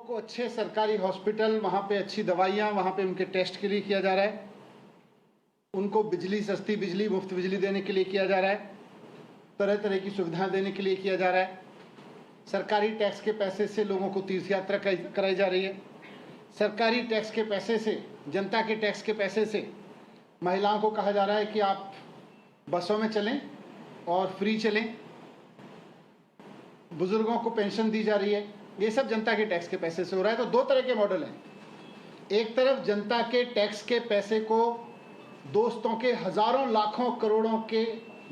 को अच्छे सरकारी हॉस्पिटल, वहाँ पे अच्छी दवाइयाँ, वहाँ पे उनके टेस्ट के लिए किया जा रहा है। उनको बिजली, सस्ती बिजली, मुफ्त बिजली देने के लिए किया जा रहा है। तरह तरह की सुविधाएं देने के लिए किया जा रहा है। सरकारी टैक्स के पैसे से लोगों को तीर्थ यात्रा कराई जा रही है। सरकारी टैक्स के पैसे से, जनता के टैक्स के पैसे से महिलाओं को कहा जा रहा है कि आप बसों में चलें और फ्री चलें। बुजुर्गों को पेंशन दी जा रही है। ये सब जनता के टैक्स के पैसे से हो रहा है। तो दो तरह के मॉडल हैं। एक तरफ जनता के टैक्स के पैसे को दोस्तों के हजारों लाखों करोड़ों के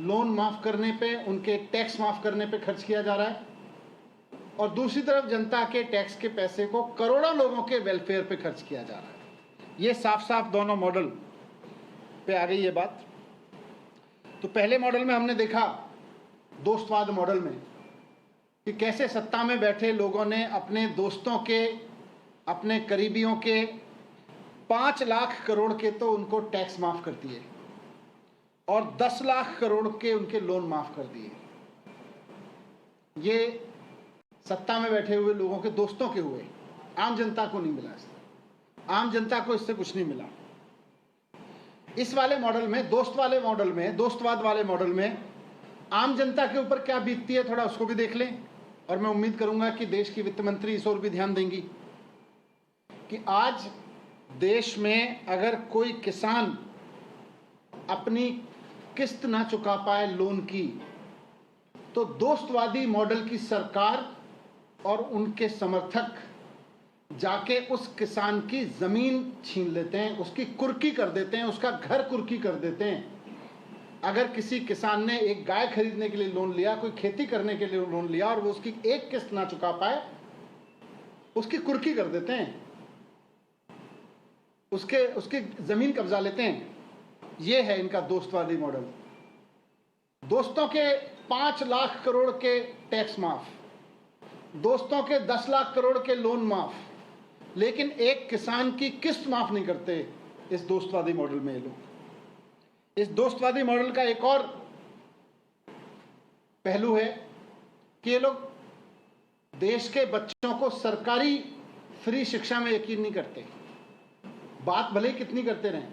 लोन माफ करने पे, उनके टैक्स माफ करने पे खर्च किया जा रहा है, और दूसरी तरफ जनता के टैक्स के पैसे को करोड़ों लोगों के वेलफेयर पे खर्च किया जा रहा है। ये साफ साफ दोनों मॉडल पे आ गई ये बात। तो पहले मॉडल में हमने देखा, दोस्तवाद मॉडल में, कि कैसे सत्ता में बैठे लोगों ने अपने दोस्तों के, अपने करीबियों के 5 लाख करोड़ के तो उनको टैक्स माफ कर दिए और 10 लाख करोड़ के उनके लोन माफ कर दिए। ये सत्ता में बैठे हुए लोगों के दोस्तों के हुए, आम जनता को नहीं मिला। इससे आम जनता को इससे कुछ नहीं मिला। इस वाले मॉडल में, दोस्त वाले मॉडल में, दोस्तवाद वाले मॉडल में आम जनता के ऊपर क्या बीतती है, थोड़ा उसको भी देख लें। और मैं उम्मीद करूंगा कि देश की वित्त मंत्री इस ओर भी ध्यान देंगी कि आज देश में अगर कोई किसान अपनी किस्त ना चुका पाए लोन की, तो दोस्तवादी मॉडल की सरकार और उनके समर्थक जाके उस किसान की जमीन छीन लेते हैं, उसकी कुर्की कर देते हैं, उसका घर कुर्की कर देते हैं। अगर किसी किसान ने एक गाय खरीदने के लिए लोन लिया, कोई खेती करने के लिए लोन लिया और वो उसकी एक किस्त ना चुका पाए, उसकी कुर्की कर देते हैं, उसकी जमीन कब्जा लेते हैं। ये है इनका दोस्तवादी मॉडल। दोस्तों के 5 लाख करोड़ के टैक्स माफ, दोस्तों के 10 लाख करोड़ के लोन माफ, लेकिन एक किसान की किस्त माफ नहीं करते इस दोस्तवादी मॉडल में ये लोग। इस दोस्तवादी मॉडल का एक और पहलू है कि ये लोग देश के बच्चों को सरकारी फ्री शिक्षा में यकीन नहीं करते। बात भले ही कितनी करते रहें,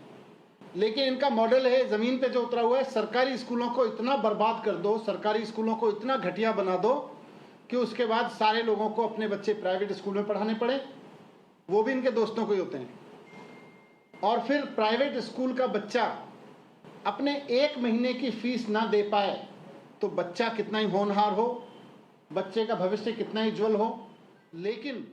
लेकिन इनका मॉडल है जमीन पे जो उतरा हुआ है, सरकारी स्कूलों को इतना बर्बाद कर दो, सरकारी स्कूलों को इतना घटिया बना दो कि उसके बाद सारे लोगों को अपने बच्चे प्राइवेट स्कूल में पढ़ाने पड़े, वो भी इनके दोस्तों को ही होते हैं। और फिर प्राइवेट स्कूल का बच्चा अपने 1 महीने की फीस ना दे पाए तो बच्चा कितना ही होनहार हो, बच्चे का भविष्य कितना ही उज्जवल हो, लेकिन